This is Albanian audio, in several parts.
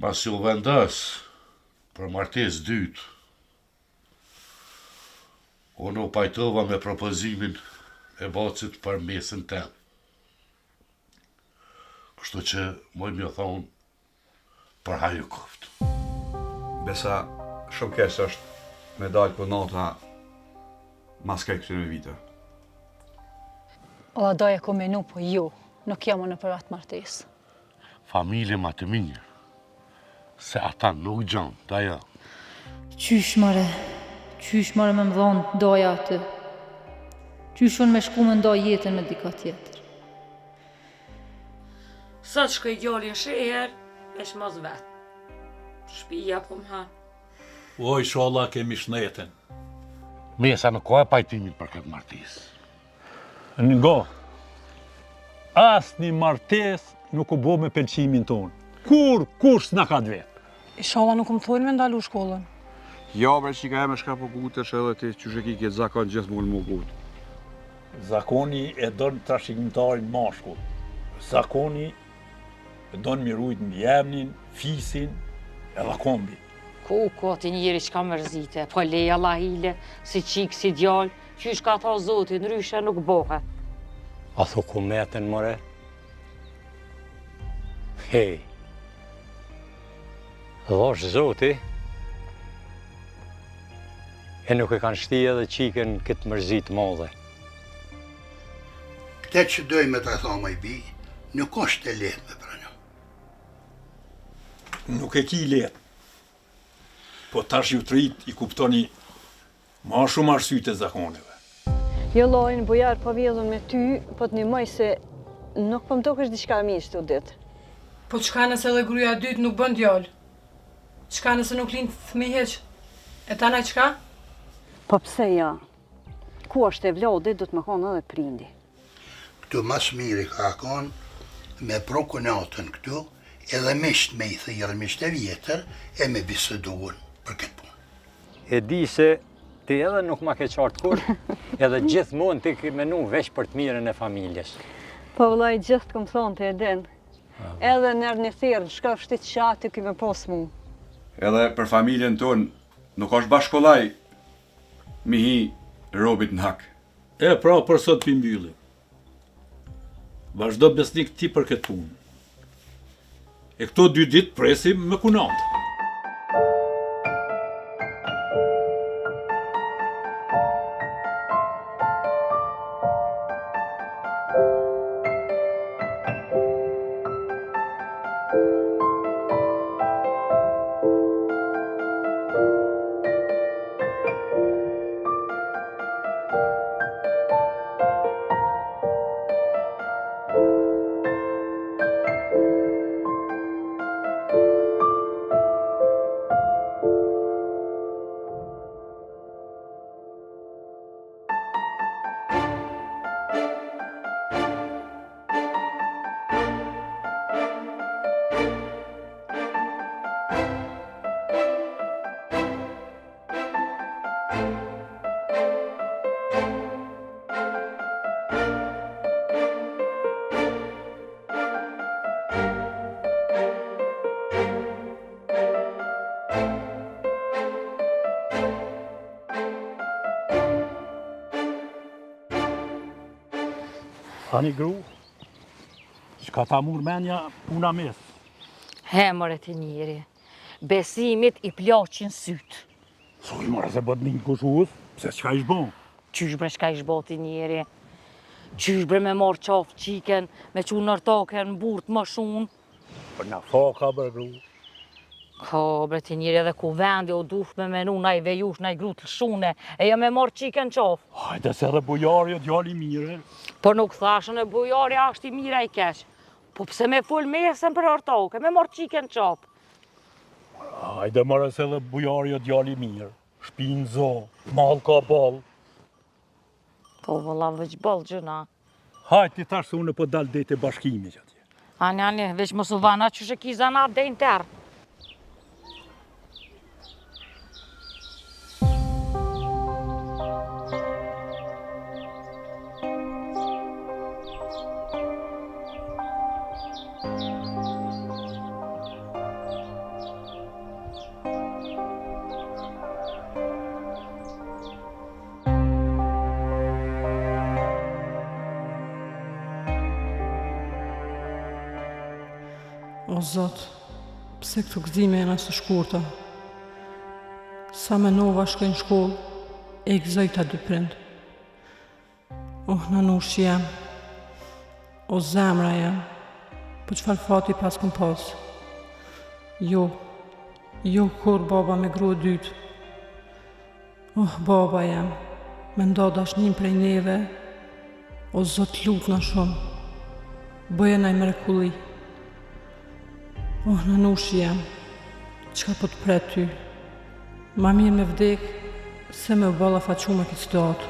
Mas u vendas për martesë dytë, unë u pajtova me propozimin e bacit për mesin tem. Kështu që moj më thonë për haju koftë. Besa shumë keq është me dalë për nata mas këtyre vite. O doja ku menu po ju, nuk jam në për atë martesë. Familje ma të mirë, se ata nuk gjanë, da ja. Qysh mare me më dhonë doja aty. Qysh unë me shku me ndoj jetën me dika tjetër. Sa të shkoj gjallin sheher, e shmaz vetë. Shpija po më hanë. O, inshallah kemi shnetën. Mesa nuk ka e pajtimit për këtë martesë. Ngo, asë një martes nuk u bo me pëlqimin tonë. Kur s'na ka dvetë. Inshallah nuk më thojnë me ndalu shkollën. Jo, bre, që ka e me shka po gutesh edhe ti që sheki këtë zakon gjithmonë më gut. Zakoni e donë trashëgimtarin mashkull. Zakoni e donë mirujt mbjemnin, fisin edhe kombin. Ku ti njeri që ka mërzite, po leja lahile, si qikë, si djallë, qysh ka tha Zoti, ndryshe nuk bohe. A thu ku meten, more? Hej, dhosh Zoti, e nuk e kanë shti edhe qiken këtë mërzit madhe. Këtë që doj me të thoma i bi, nuk është e letë me pranu. Nuk e ki letë. Po tash ju të rrit i kuptoni ma shumë arsyet e zakoneve. Jo lojnë, bujar po vjedhën me ty, po të njëmoj se nuk po më tok është diçka mirë shtu ditë. Po çka nëse edhe gruaja dytë nuk bën djalë? Çka nëse nuk lind fëmijë hiç? E tana çka? Po pse ja? Ku është e vlodi, do të më konë edhe prindi. Këtu mas miri ka konë me prokunatën këtu, edhe misht me i thirë, misht e vjetër, e me biseduën për këtë punë. E di se ti edhe nuk ma ke qartë kur, edhe gjithmonë ti ke menu veç për të mirën e familjes. Po vëllai gjithë këmë thonë të edin. Edhe nërë një thirë, shka fshtit qatë të kime posë mu. Edhe për familjen tonë nuk është bashkollaj mi hi robit në hak. E pra për sot pimbylli. Vazhdo besnik ti për këtë punë. E këto 2 ditë presim me kunantë. Tani gru, që ka ta mur menja puna mes. Hemër e të njeri, besimit i plaqin sytë. Soj mërë se bët një kushuës, pse qka ish bon? Qysh bre shka ish bo të njeri? Qysh bre me marë qafë qiken, me qunë nërtake në burt më shumë? Për na faka bre gru. Ka bre të njeri edhe ku vendi o dush me menu na i vejush, na i gru të lëshune, e ja me marë qiken qafë. Hajde se edhe bujari o djali mire. Po nuk thashën e bujari ashtë i mira i keq. Po pse me full mesën për ortoke, me marë qiken qafë. Hajde mërë se edhe bujari o djali mirë. Shpinë zo, mal ka bal. Po vëlla veç bal gjëna. Hajde ti tash se unë po dal dete bashkimi që atje. Ani, veç mos u vana që shë ki zanat dhe në terë. O Zot, pse këtu gëzime janë as të shkurta? Sa menova shkojnë në shkollë, e gëzoj ta dy prind. Nanush jam, o zemra jam, po çfarë fati pas kom pas? Jo kur baba me grua dytë. Baba jam, me ndo dashnin prej neve, o Zot lut na shumë, bëje naj mrekulli. Nanush jam, qka po të pret ty? Ma mirë me vdek, se me u balla faqume këtë situatë.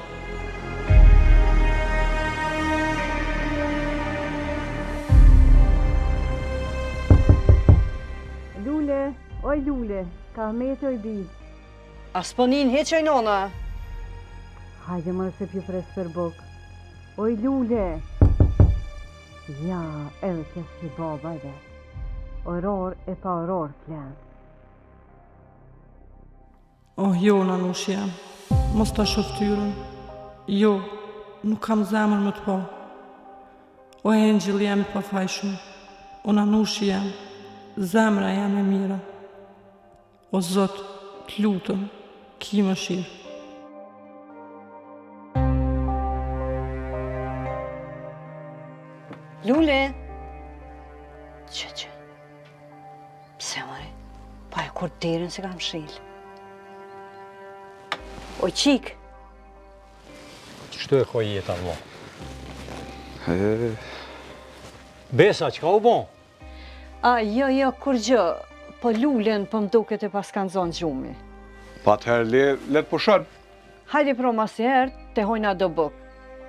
Lule, oj Lule, ka mete oj bid. As po nin heq oj nona. Hajde mërë se pju pres për buk. Oj Lule. Ja, edhe kjo si baba edhe. Oror e pa oror flen. Jo, nanush jam, mos ta shoh ftyrën. Jo, nuk kam zemër më të po. O engjëll jam i pafajshëm. O nanush jam, zemra jam e mira. O Zot, të lutëm, ki mëshirë. Lule. Që. Pse mëre? Pa e kur derën se kam shilë. O qik. Qështu e koj jeta mo? Besa, qka u bon? Jo, kur gjë. Po Lulen po mduket e pas kanë zonë gjumi. Pa atëherë le të pushon. Hajde pro mas herë, te hojna do buk.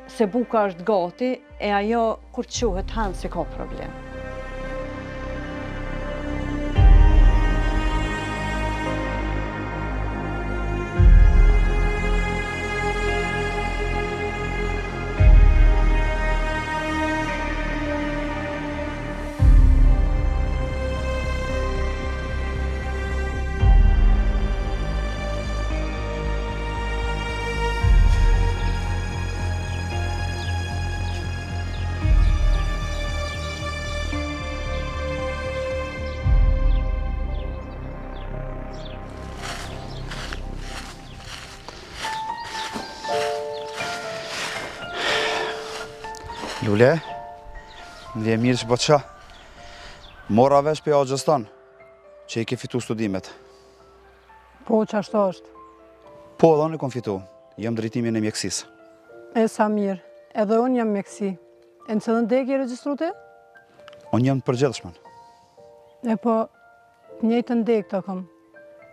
Se buka është gati, e ajo kur quhet hanë se ka problem. Lule, më vjen mirë që po të qa. Mora vesh për Axhës tonë, që i ke fitu studimet. Po, që ashtu është? Po, edhe unë i kom fitu. Jam drejtimin e mjekësisë. E sa mirë, edhe unë jam mjekësi. E në cëllën degë i regjistru ti? Unë jam të përgjithshmën. E po, njëjtën degë të kom.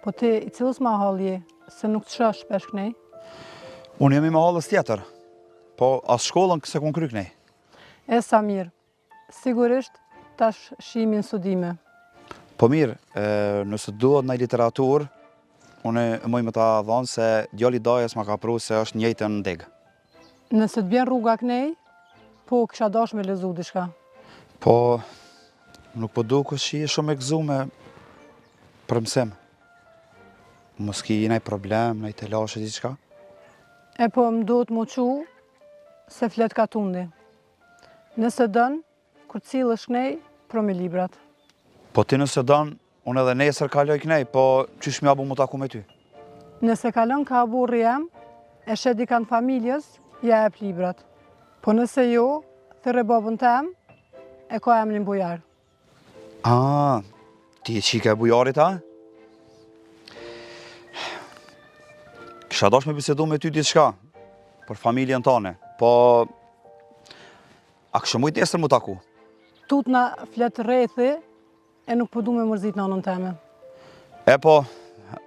Po ti, i cilës ma halje, se nuk të shash shpesh kënej? Unë jam i mahallës tjetër, po as shkollën se kun kry kënej. E sa mirë, sigurisht tash shimin studime. Po mirë, nëse duhet në literaturë, unë mëj me ta dhonë se djali dajes ma ka pru se është njëjtën degë. Nëse të bjen rruga kënej, po kisha dash me lezu diçka. Po, nuk po duke që i shumë e gëzume për mësim. Mos ki naj problem, naj telashe diçka. E po më duhet mu qu se flet ka tundi. Nëse dënë, kur cilësh kënej, pro me librat. Po ti nëse dënë, unë edhe nesër kaloj kënej, po qysh mja bu mu taku me ty? Nëse kalon ka burri jam, e shet dikan familjes, ja ep librat. Po nëse jo, thërre babën tem, e ka emrin bujar. Ti e qika e bujarit, a? Kisha dash me bisedu me ty diçka, për familjen tane, po a kështë mujt nesër mu taku? Tut na flet rrethi, e nuk po du me mërzit nanën teme. E po,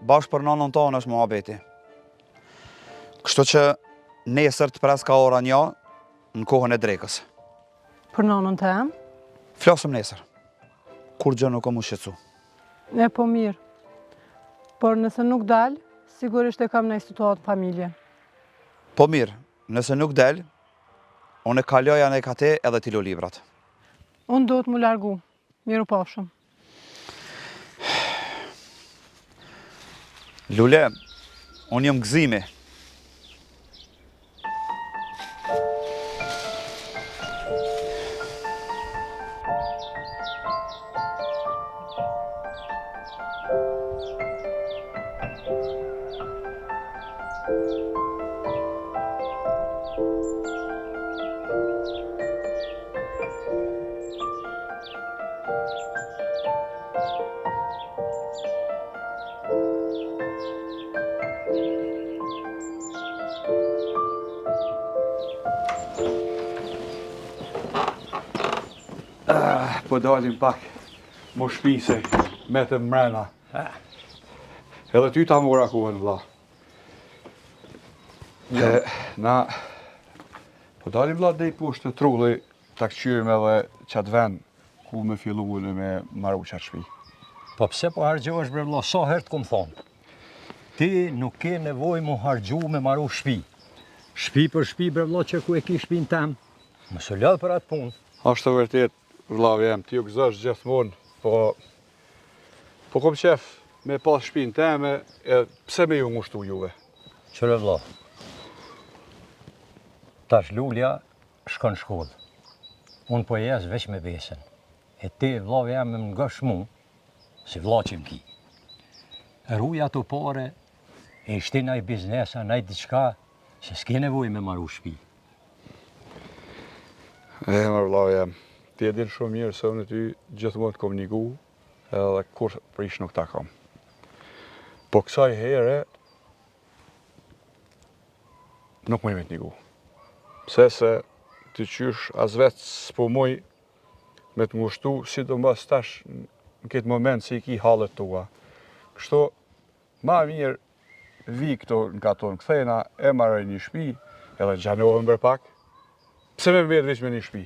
bashkë për nanën tonë është muhabeti. Kështu që nesër të pres ka ora 1 në kohën e drekës. Për nanën tem? Flasëm nesër. Kur gjë nuk o mu shqetsu. E po mirë. Por nëse nuk dalë, sigurisht e kam në situatë familje. Po mirë, nëse nuk delë, unë e kaloja në e kate edhe t'i lo librat. Unë do të mu largu. Miru pafshëm. Lule, unë jam gëzimi. Po dalim pak më shpi se me të mrena. Edhe ty ta mora kohën, vlla. Na, po dalim vlla dej poshtë të trulli, ta këqyrim edhe qatë vend ku me fillu me maru qatë shpi. Po pse po hargjohesh bre vlla, sa herë të kom thonë. Ti nuk ke nevojë mu hargju me maru shtëpi. Shtëpi për shtëpi bre vlla që ku e ki shtëpinë tem. Mos u lodh për atë punë. Ashtë të vërtet, vllavi jem, ti u gëzosh gjithmonë, po kom qef me pas shtëpinë teme, e pse me ju ngushtu juve? Qëre vlla. Tash Lulja shkon shkollë. Unë po jes veç me vesen. E ti vllavi jam më ngosh mu, si vlla që m'ki. Rruja ato pare, e shti naj biznesa, naj diçka, se s'ke nevojë me maru shtëpi. Mërë vllavi jem, ti e din shumë mirë se unë e ty gjithmonë të komuniku, edhe kur prish nuk ta kam. Po kësaj here, nuk më i me të niku. Pse se të qysh as vetë s'po muj me të ngushtu, sidomos tash në këtë moment si i ki hallet tua. Kështu, ma mirë vi këto në katon këthena, e marrë një shtëpi, edhe gjanohem bër pak. Pse me mbet veç me një shtëpi?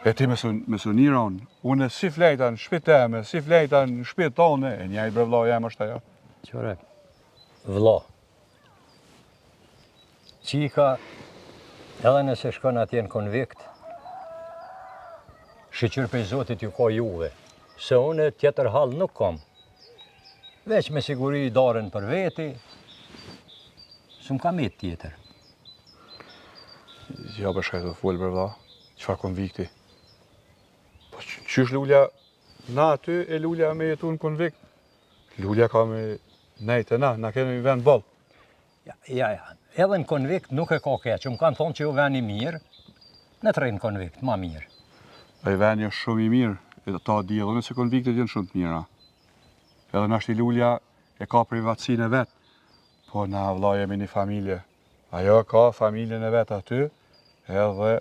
E ti me sunira unë si flejta në shtëpi teme, si flejta në shtëpi tone, e njaj bre vlla jem është ajo. Qore, vlla. Qika, edhe nëse shkon atje në konvikt, shqyr për Zotit ju ka juve, se une tjetër hall nuk kam. Veç me siguri darën për veti, s'm kam jetë tjetër. Ja për shkaj të full për vlla, qëfar konvikti? Po qysh Lulja, na aty e Lulja me jetu në konvikt? Lulja ka me nejtë e na kemi vend bol. Ja. Edhe në konvikt nuk e ka keq, më kanë thonë që ju veni mirë, në të rejnë konvikt, ma mirë. Ai veni është shumë i mirë, e ta di edhe nëse konviktet janë shumë të mira. Edhe nashti Lulja e ka privatësinë e vetë, po na vlla jemi një familje. Ajo ka familjen e vetë aty, edhe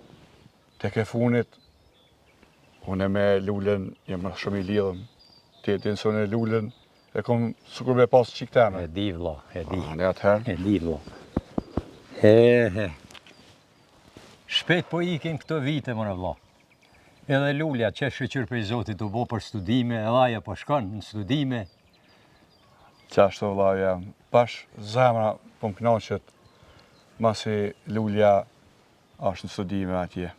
tek e funit, unë me Lulën jem shumë i lidhëm. Ti e din se unë Lulën e kom sukur me pas qik teme. E di vlla, e di. Ne atëherë? E di vlla. Shpejt po ikin këto vite, mëre vlla. Edhe Lulja që shqyr për Zotit u bo për studime, edhe aja po shkon në studime. Qashtu vlla jam, bash zemra po m'knaqet masi Lulja është në studime atje.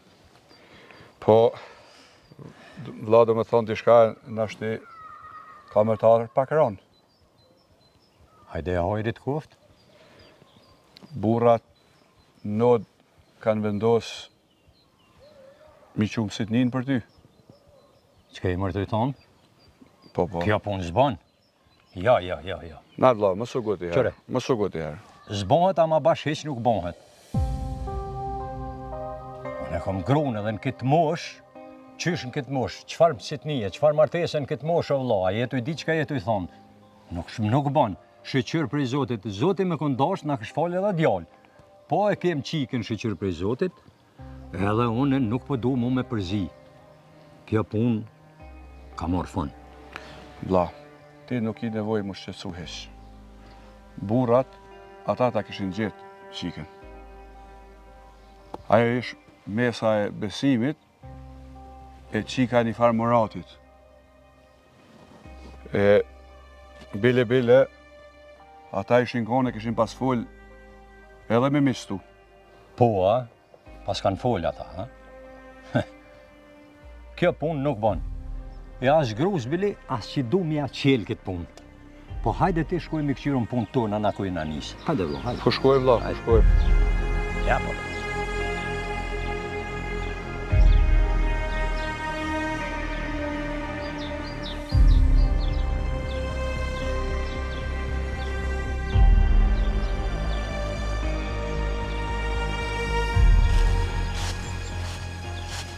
Po, vlla do me thonë t'i shka nashti ka më të atër pak ronë. Hajde e hojrit kuft? Burrat nod kanë vendos mi qumë si t'nin për ty. Që ke i mërë të thonë? Po. Kjo punë zban? Ja. Na vlla, më su goti herë. Më su goti herë. Zbohet ama bash heq nuk bohet. Unë e kom grunë edhe në këtë mosh, qysh në këtë mosh, qfar pësitnije, qfar martese në këtë mosh o vlla, a jetu i di që ka jetu i thonë. Nuk ban, shqyr për i Zotit, Zotit me këndash na kësh falë edhe djallë. Po e kem qikën shqyr për i Zotit, edhe unë nuk po du mu me përzi. Kjo punë ka morë fund. Vlla, ti nuk i nevoj më shqetsu heq. Burrat, ata ta kishin gjetë qikën. Ajo ish mesa e besimit e qika një farë moratit. E bile, ata ishin kone kishin pas full edhe me mistu. Po, pas kanë full ata, ha? Kjo punë nuk bon. E as gruz bili, as që du mi a qelë këtë punë. Po hajde ti shkoj me këqyrën punë tona na ku i na nisë. Hajde vlla, hajde. Po shkoj vlla, po shkoj. Ja, po.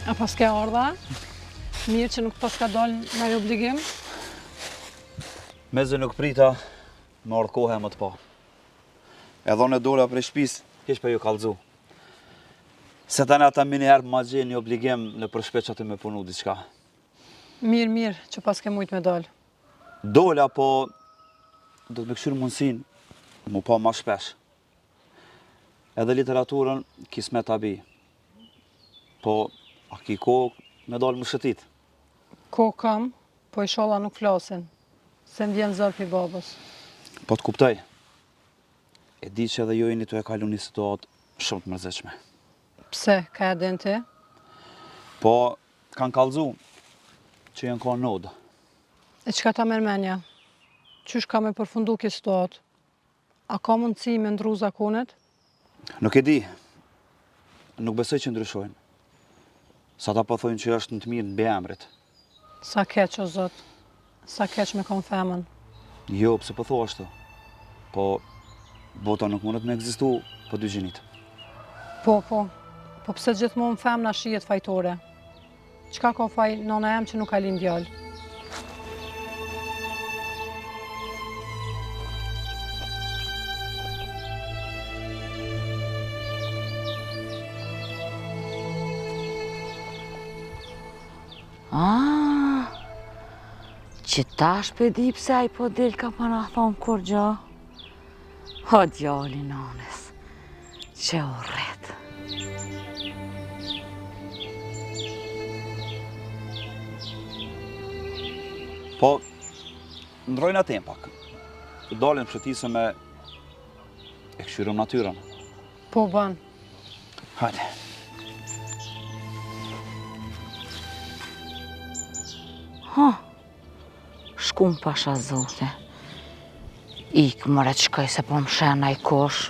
A pas ke ardha? Mirë që nuk pas ka dalë nga i obligim? Meze nuk prita, më ardhë kohë e më të pa. Edhe unë e dola prej shtëpisë, hiç pa ju kallëzu. Se tani ata miniherë ma gjeni një obligim në përshpet që aty me punu diçka. Mirë, që pas ke mujt me dalë. Dola, po do të me këshyrë mundësin, mu pa ma shpesh. Edhe literaturën kisme të abi. Po, a ki ko me dalë më shëtit? Ko kam, po i sholla nuk flasin, se më vjen zërë pi babës. Po të kuptoj. E di që edhe jo jeni të e kalu një situatë shumë të mërzeqme. Pse, ka e din ti? Po, kanë kallëzu që janë ka nodë. E qka ta mërmenja? Qysh ka me përfundu kjo situatë? A ka mundësi me ndru zakonet? Nuk e di. Nuk besoj që ndryshojnë. Sa ta po thojnë që është në të mirë në beemrit. Sa keq o zot, sa keq me kon femën. Jo, pse po thua ashtu. Po, bota nuk mundet me egzistu po dy gjinit. Po pse gjithmonë femna shihet fajtore? Qka ka faj nona em që nuk ka lind djallë? Që tash për di pse a i po del ka pa na thonë kur gjo. O djali nanes, që u rretë. Po, ndrojnë atë pak. Dalin fshëtisë me e këshyrëm natyrën. Po ban. Hajde. Shkum pasha zote. Ik mëre të shkoj se po më shena i kosh.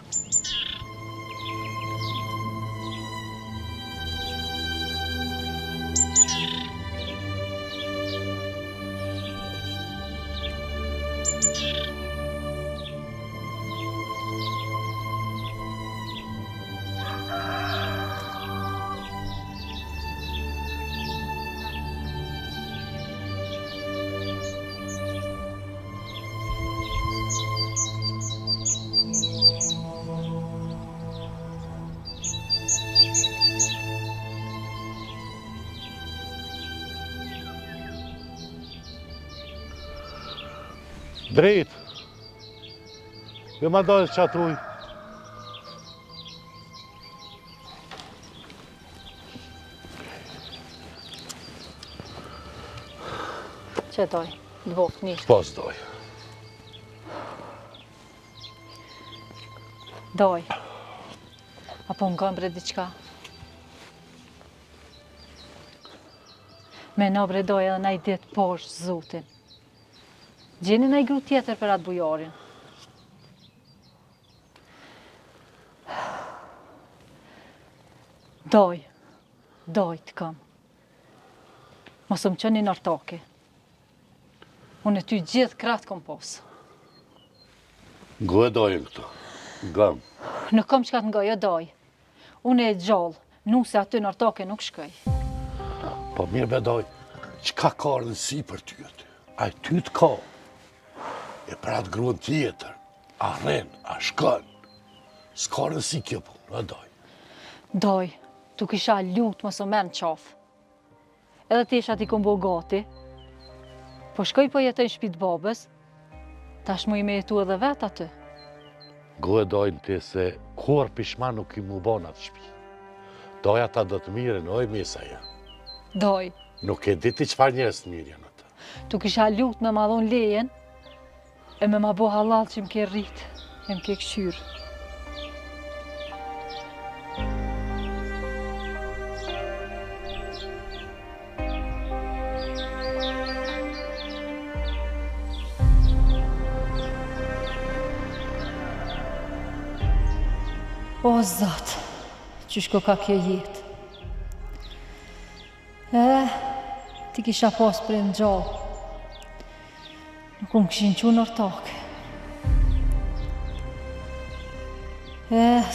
Drejt, jo ma dojës që atruj. Që doj, dvok, njështë. Po s'doj. Doj. Apo nga bre diqka. Me në bre doj edhe na i ditë poshë zotin. Gjeni na i gru tjetër për atë bujarin. Doj të kam. Mos më qëni në artake. Unë e ty gjithë kratë kom posë. Ngo e dojnë këto, ngam. Nuk kom qka të nga jo doj. Unë e gjallë, nuk se aty në artake nuk shkoj. Po mirë me doj, qka ka rëndësi për ty aty? A i ty të ka? E për atë gruën tjetër, a rren, a shkën. S'ka rëndësi kjo punë, a doj. Doj, tu kisha lutë mos o merë në qafë. Edhe ti isha ti kom bo gati, po shkoj po jetoj në shpit babës, tash mu i me jetu edhe vetë aty. Go e dojnë ti se kur pishma nuk i mu bon atë shpi. Doj ata do të mire në oj mesa ja. Doj. Nuk e diti qëfar njërës të mirë janë ata. Tu kisha lutë me ma dhon lejen, e me ma bo halal që m'ke rritë, e m'ke këshyrë. O, Zotë, qyshko ka kjo jetë. Ti kisha pas për në gjallë. Nuk unë këshin që në ortake.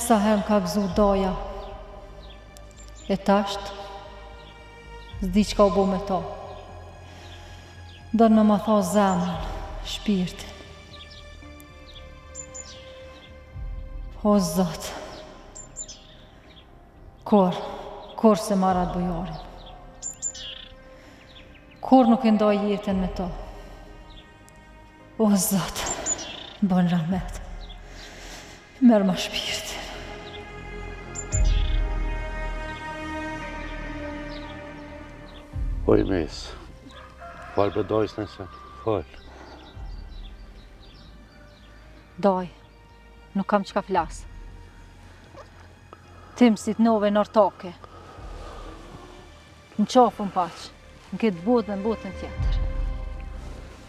Sa herë më ka gëzu doja. E tasht, zdi qka u bo me ta. Dërë në më tha zemrën, shpirtin. O, Zotë, kur? Kur se marat bujarin. Kur nuk e ndoj jetën me to. O Zot, bën rahmet. Merë ma shpirtin. Oj mes, falë për dojës nëse, falë. Doj, nuk kam çka flasë. Tim si t'nove në ortake. Në qafën paqë, në këtë botë dhe në botën tjetër.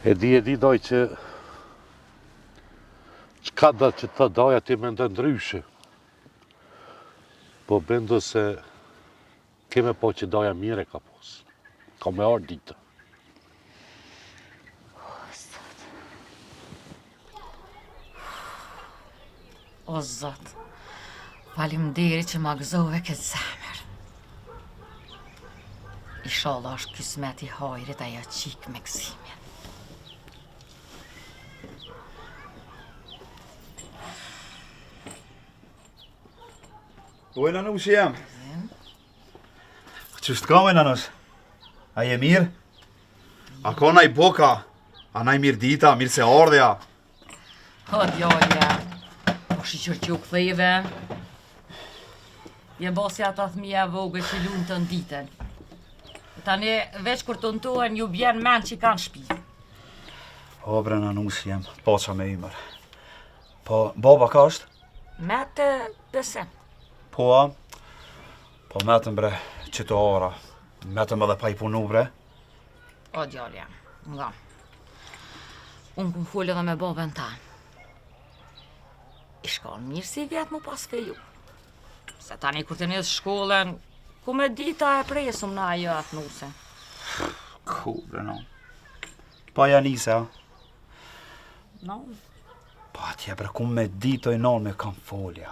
E di doj që qka do që të doja ti me ndryshe. Po bendo se keme po që doja mire ka posë. Ka me arë dita. O Zot, faleminderit që ma gëzove këtë zemër. Inshallah është kismet i hajrit ajo qik me gëzimin. Oj, nanush jam. Qështë ka me nanush? A je mirë? A ka naj boka? A naj mirë dita, mirë se ardhja? O, djallja, po shiqër që u këthejve. Je bosi ato thmija vogë që lunë të nditën. Tani, veç kur të ndohen, ju bjen men që i kanë shpi. O, bre, nanush jam, poqa me imër. Po, baba ka është? Me të besim. Po, metëm bre, që të ora. Metëm edhe pa i punu bre. O, djallja, nga. Unë këmë full edhe me babën ta. I shkon mirë si vjetë mu pas feju. Se tani kur të njësë shkollën, ku me dita e presum na ajo atë nuse. Ku, bre, no. Pa janise, a? No. Pa atje, bre, ku me ditoj non me kam folja.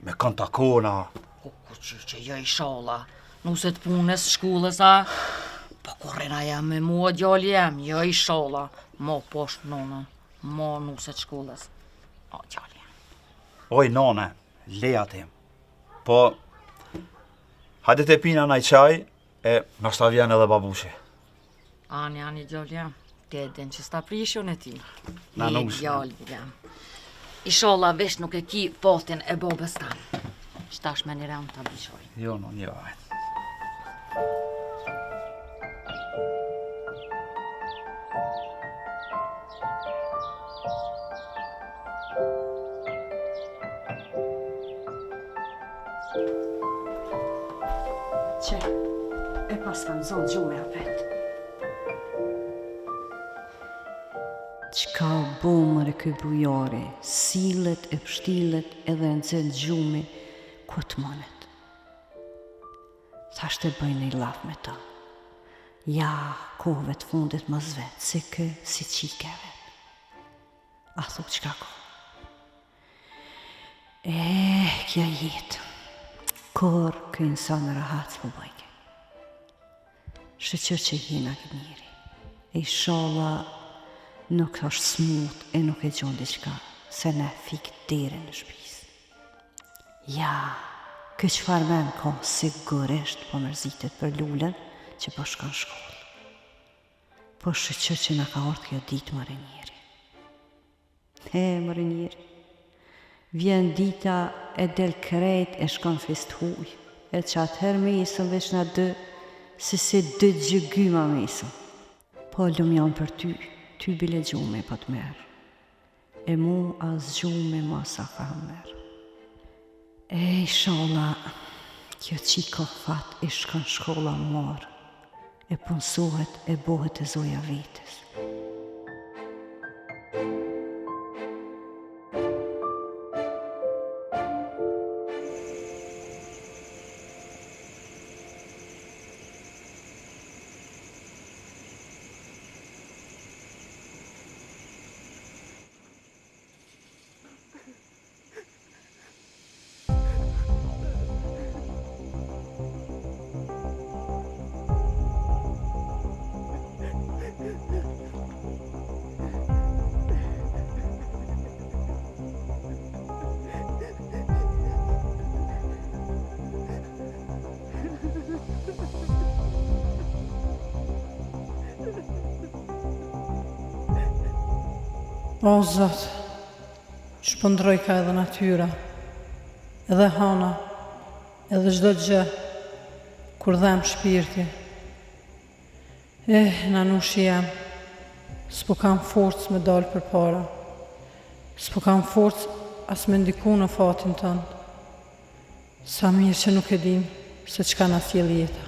Me kanë takona. Ku që jo i shola. Nuse të punës, shkullës, a? Po korrena jam me mua djali jem, jo i shola. Mo poshtë nona, mo nuse të shkullës. O, djali jem. Oj, none, leja tim. Po, hajde të pina naj qaj, e nështë ta vjen edhe babushi. Ani, djali jem. Te edhen që s'ta prishon e ti. Na nuk djali jem. I shola vesh nuk e ki potin e bobës tanë. Qtash me një ram të bishoj. Jo, non, jo, ajt. Që, e pas kanë zonë gjume a vetë. Qka bo mëre këj brujare, silet e pështilet edhe në zënë gjumi, ku të monet. Thashtë e bëjnë i laf me ta. Ja, kohëve të fundit më zvetë, si kë, si qike vetë. A thuk qka ko? Kja jetë. Kur kënë sa në rahat s'po bëjke. Shëqër që jena këtë njëri. E shala nuk është smut e nuk e gjonë diqka, se ne fikë dere në shpis. Ja, këtë qëfar men ka sigurisht po mërzitet për lullën që po shkon shkollë. Po shëqër që na ka orë kjo ditë më rënjeri. Më rënjeri. Vjen dita e del krejt e shkon fest huj, e që atëherë mesën veç na dë, se dë gjëgyma mesën. Po lëm janë për ty bile gjume po të merë, e mu as gjume ma sa ka merë. Shola, kjo qiko fat e shkon shkolla marë, e punsohet e bohet e zoja vetës. O, Zot, shpëndroj ka edhe natyra, edhe hana, edhe çdo gjë, kur dhem shpirti. Nanushi jam, s'po kam forcë me dalë për para, s'po kam forcë as me ndiku në fatin tënd. Sa mirë që nuk e dim se çka na sjell jeta.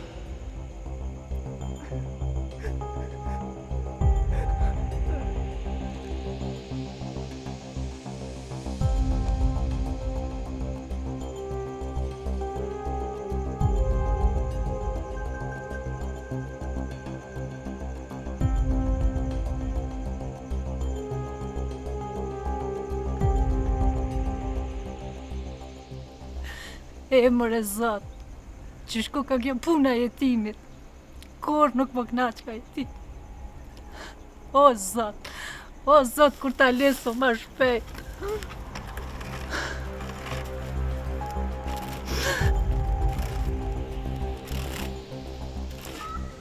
Mëre Zot, që shko ka kjo puna e jetimit, kur nuk më knaq ka jeti. O Zot, kur ta leso ma shpejt.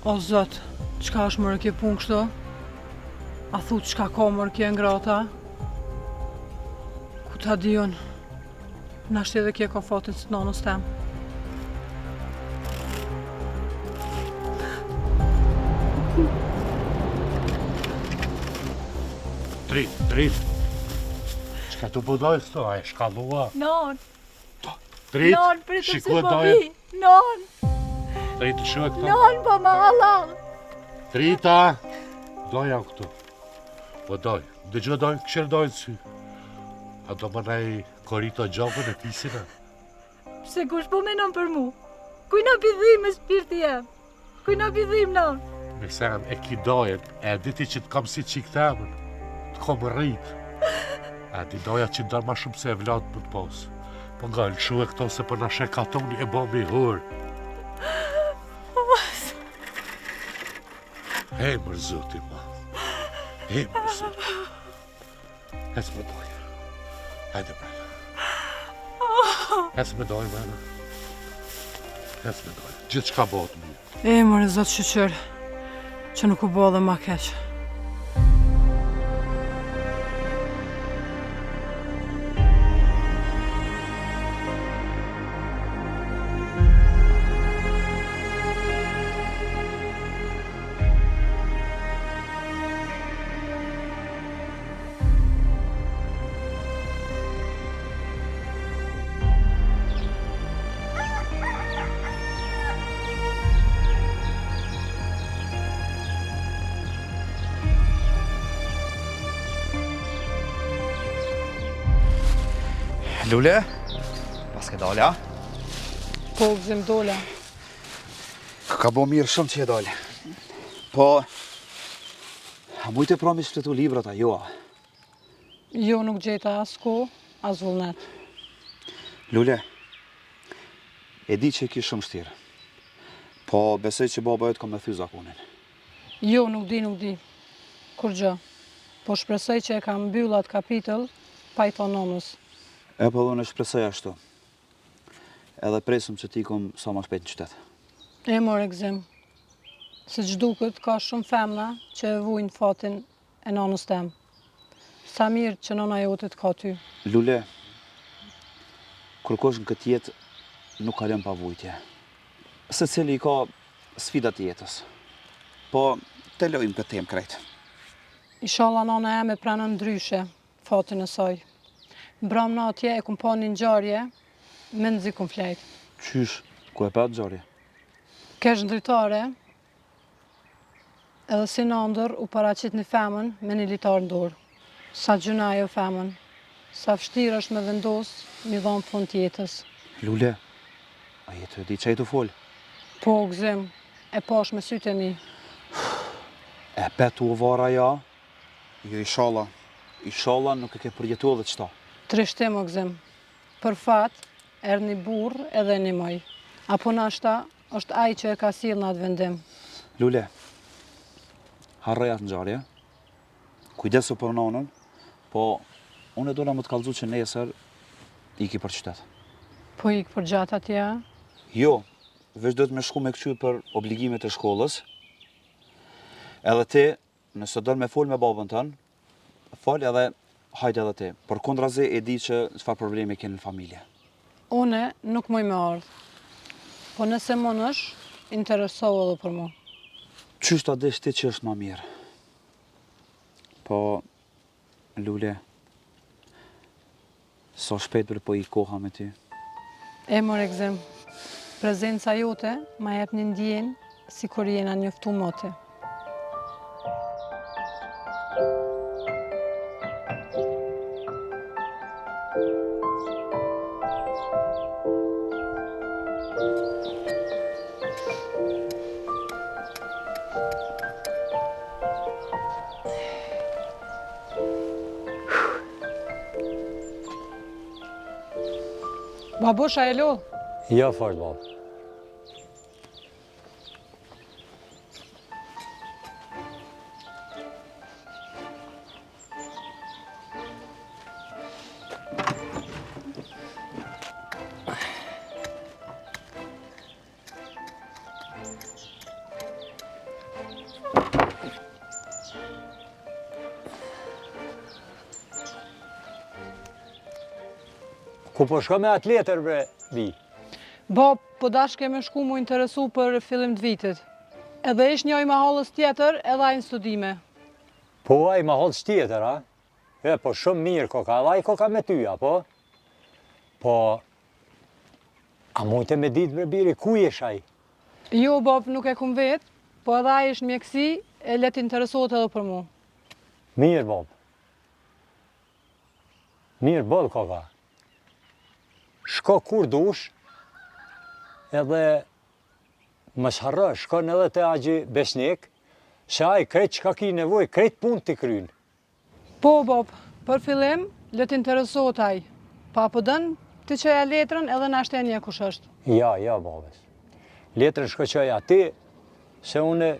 O, Zot, qka është mërë kjo punë kështu? A thu qka ka mërë kjo ngrata? Ku ta dion? Nashti edhe kje ka fatin së nonës tem. Drit. Qka të budoj këto, a e shkallua? Non, Drit, pritëm si shikua po doje. vi. Non, Drit, shua këto. non, po ma Allah. Drita, doja këtu. Po doj, dëgjë doj, këshirë dojnë sy. A do më nej korito gjopën e pisina? Pse kush po menon për mu? Kuj na bidhim me spirti jem? Kuj na bidhim non? Me sem e ki dojen, e diti që të kam si qik të emën, të kom rrit. E di doja që ndar ma shumë se e vlatë më të posë. Po nga lëshu e këto se për në shekatoni e bo mi hurë. Hej mërzuti ma, hej mërzuti. Hes më doja. Hajde brada. Hes me dojnë, brada. Hes me dojnë. Gjithë që ka botë mirë. Mëre Zot shqyqër, që nuk u bo dhe ma keq. Lule, pas ke dole, a? Po, gëzim dole. Ka bo mirë shumë që e dole. Po, a mujtë e promis fletu librat a jo, a? Jo, nuk gjeta as ko, as vullnet. Lule, e di që e ki shumë shtirë. Po, besoj që baba jëtë ka me thy zakonin. Jo, nuk di. Kur gjë. Po shpresoj që e kam mbyllat kapitël, pa i thonë nonës. E po dhe në shpresoj ashtu. Edhe presëm që ti kom sa ma shpejt në qytet. More gëzim. Se gjduket ka shumë femna që e vujnë fatin e nonës tem. Sa mirë që nona jotet ka ty. Lule, kërkosh në këtë jetë nuk kalem pa vujtje. Se cili ka sfidat jetës. Po, te lojmë këtë temë krejtë. Inshallah nona e me pranën ndryshe fatin e saj. Bramna atje e kum pa një ngjarje, me nëzi kum flejt. Qysh, ku e pa ngjarje? Kesh ndritare, edhe si në ndër u paraqit një femën me një litar në dorë. Sa gjuna ajo femën, sa vështirë është me vendos, mi dhonë fund jetës. Lule, a jetë e di që e të folë? Po, gëzim, e pash me sytë e mi. E petu o vara ja, jo inshallah nuk e ke përjetu edhe qëta. Trishtim o gëzim, për fat, erë një burë edhe një maj. Apo nashta, është ai që e ka sill në atë vendim. Lule, harroj atë ngjarje, kujdesu për nonën, po unë e dola më të kallëzu që nesër iki për qytet. Po ik për gjatë atje? Jo, veç do të me shku me këqyr për obligimet e shkollës, edhe ti, nëse do me fol me babën tënë, fol edhe hajde edhe ti, për kondrazi e di që çfarë probleme keni në familje. Une nuk moj me ardhë, po nëse mon është, interesohu edhe për mu. Qysh ta dish ti që është ma mirë? Po, Lule, sa shpejt për po i koha me ty. E mor egzim, prezenca jote ma jep një ndjen si kur jena njoftu mote. Babosha e lo? Ja, fort, bab. Ku po shko me atë letër, bre, vi? Bab, po dashke me shku mu interesu për fillim të vitit. Edhe ish njoj mahallës tjetër, edhe ajnë studime. Po, aj mahallës tjetër, a? E, po shumë mirë koka, edhe aj koka me ty, apo? Po, a mujte me ditë, bre, biri, ku jesh aj? Jo, bab, nuk e kum vetë, po edhe aj ish mjekësi, e let interesohet edhe për mu. Mirë, bab. Mirë, bëllë, koka. Shko kur dush, edhe mos harro, shkon edhe te Agji Besnik, se ai krejt çka ki nevojë, krejt punë t'i kryn. Po, bab, për fillim, let interesohet aj. Pa po dën, ti qëja letrën edhe na shtenje kush është. Ja, babes. Letrën shkoqoj ati, se une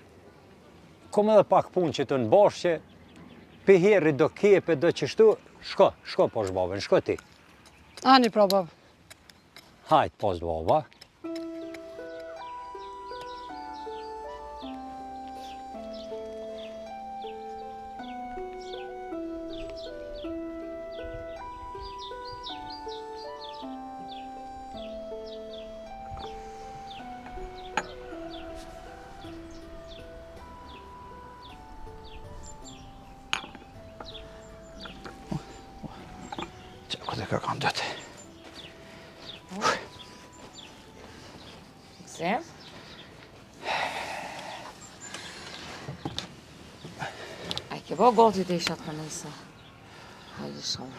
kom edhe pak punë që të nbashqe, pe herri do kepe, do qështu, shko posh babën, shko ti. Ani pra, bab. Hajt pos baba. Qako të kërkan dëtë. Gzim? A ke bo gati të ishat për nëjse? Hajde shumë.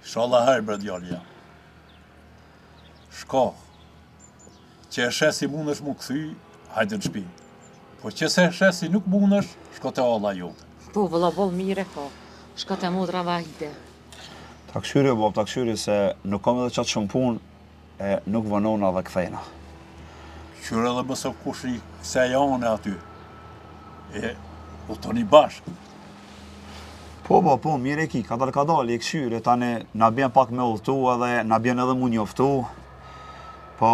Sholla hajë, bre djallja. Shko. Që e shesi mundesh mu këthy, hajde në shpi. Po që se shesi nuk mundesh, shko te alla jote. Po, vëlla bol mire, po. Shko te mudra vahide. Ta këshyri, bab, ta këshyri se nuk kam edhe qatë shumë punë, e nuk vënona dhe këthejna. Qyre edhe mësë kush i këse jane aty. E u të një bashkë. Po, mire ki, kadal, i këshyri, tani na bjen pak me ullëtu edhe na bjen edhe mu njoftu. Po,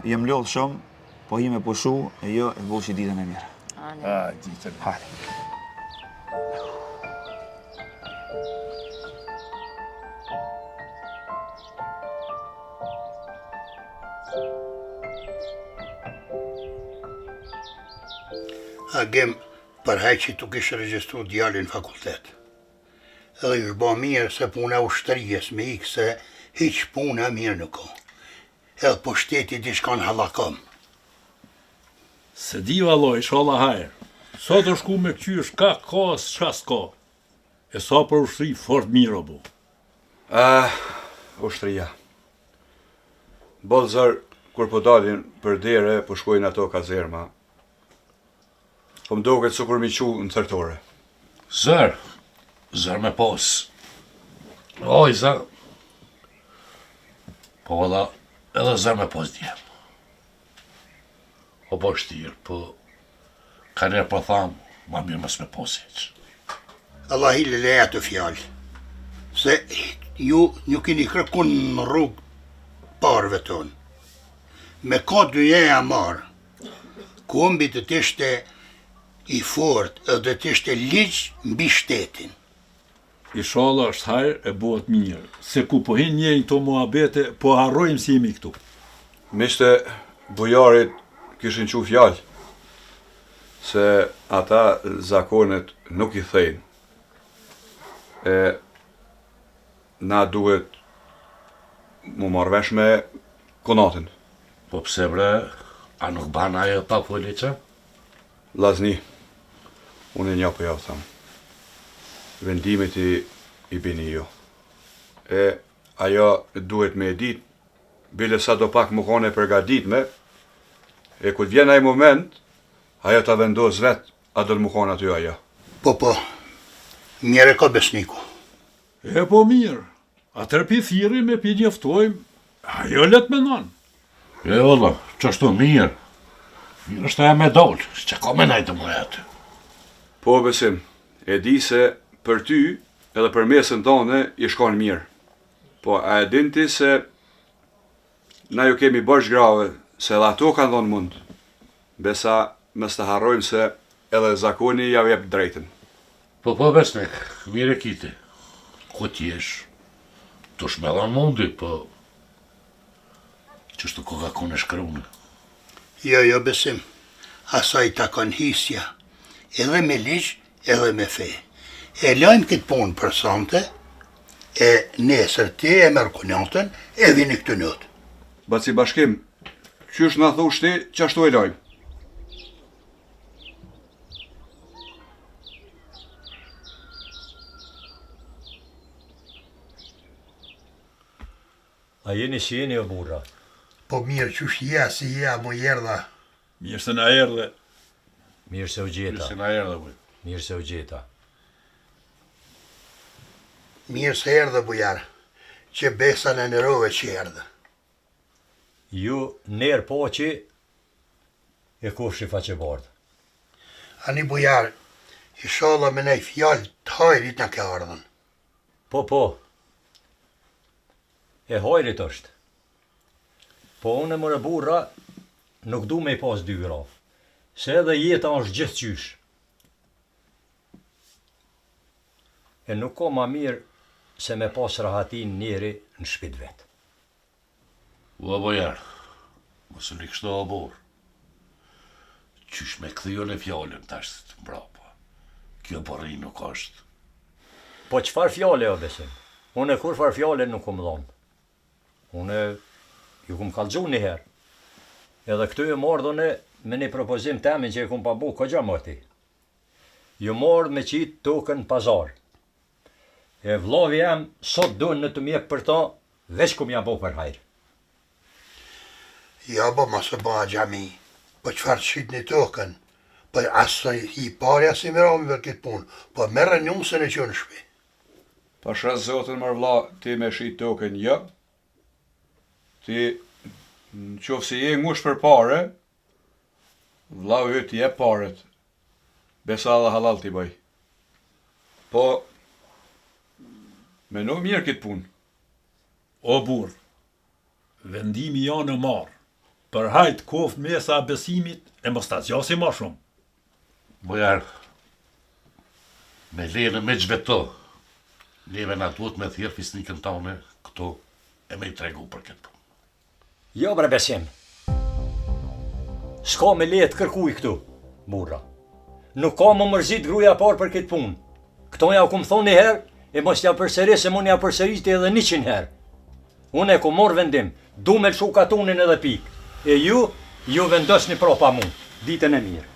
jem lodhë shumë, po hi me pushu, e jo e bosh i ditën e mirë. A, ditën. Hajde. Agim, përhaj që tu kishë regjistru djallin fakultet. Edhe ju shba mirë se puna ushtërijes me ikë se hiq puna mirë nuk ka. Edhe po shteti di shkan halakam. Se di valoj, sholla hajër. Sa të shku me këqysh, ka, s'ka s'ka. E sa për ushtri, fort mirë o bu. Ushtria. Bolë kur po dalin për dere, po shkojnë ato kazerma. Po më doket su kur mi qu në tërtore. Zër me pos. Oj, zër. Po valla, edhe zër me pos djem. O po shtirë, po ka njerë po thamë, ma mirë mës me pos heq. Allah i leja të fjallë. Se ju keni kërkun në rrugë parve tonë. Me ka dyja marë, kombi të tishte i fort edhe të ishte ligj mbi shtetin. Inshallah është hajër e bëhet mirë. Se ku po hin njëri këto muhabete, po harrojmë si jemi këtu. Mishte bujarit kishin qu fjalë, se ata zakonet nuk i thejnë. E na duhet mu marrëvesh me konatin. Po pse bre, a nuk ban ajo pa polica? Lazni, unë një po ja u thamë. Vendimit i bini jo. E ajo duhet me e dit, bile sa do pak më kone përgaditme, e kur vjen ai moment, ajo ta vendos vet, a do të më kone aty ajo. Po, mjere ka besniku. E po mirë, atër pi thiri me pi njeftojmë, ajo let me non. E olla, qashtu mirë. Mirë është aja me dollë, që ka me najtë më atë. Po besim, e di se për ty edhe për mesën tonë i shkon mirë. Po a e din ti se na ju kemi bërsh grave, se edhe ato kanë dhonë mund. Besa mës të harrojmë se edhe zakoni ja jep drejtën. Po besnik, mire kiti. Ku t'jesh? Tu shmelon mundi, po... Qështu koka kone shkrunë? Jo, besim. Asaj ta kanë hisja. Edhe me ligj, edhe me fe. E lajmë këtë punë për sante, e nesër ti e merë kunatën, e vini këtë nëtë. Baci bashkim, qysh na thush ti, qashtu e lajmë? A jeni si jeni o burra? Po mirë qysh ja, si ja, mu jerdha. Mirë se na erdhe. Mirë se u gjeta. Mirë se na erdhe, buj. Mirë se u gjeta. Mirë se erdhe, bujar, që besa në nërove që erdhe. Ju nërë po që e kufshi faqe bardë. Ani bujar, inshallah me nej fjallë të hajrit në ke ardhen. Po. E hajrit është. Po unë e mërë burra nuk du me i pas dy gra. Se edhe jeta është gjithë qysh. E nuk ka ma mirë se me pas rahatin njeri në shpit vetë. Ua bojar, mësë një kështë o borë. Qysh me këthijo në fjallën tash të mbrapa. Kjo përri nuk është. Po qëfar fjale o besim? Unë e kur far fjale nuk kom dhonë. Unë ju kom kalëgju njëherë. Edhe këtu ju mordhune me një propozim temin që e kom pa bu këgja mëti. Ju mordh me qitë tokën pazar. E vlovi jam sot duen në të mjek për ta, veç kum ja bo për hajrë. Ja, bo ma se ba gjami, po qëfar të shqit një tokën, po asë i pari asë i mirami për këtë punë, po merë njëmësën e që në shpi. Pasha zotën mërë vla, ti me shqit tokën jo, ti në qofë si je ngush për pare, vla u ti jep paret, besa dhe halal ti bëj. Po, me no mirë këtë punë. O burë, vendimi janë në marë, për hajt koft mesa besimit e mos ta zgjasi ma shumë. Bojar, me lene me gjveto, neve na duhet me thjerë fisnikën tane këto e me i tregu për këtë punë. Jo bre besim. S'ka me letë kërkuj këtu, burra. Nuk ka më mërzit gruja parë për këtë punë. Këto ja ku më thonë një herë, e mos ja përsëri se mund ja përsëriti edhe 100 herë. Unë e ku morë vendim, du me lëshu katunin edhe pikë. E ju vendosni propa mu, ditën e mirë.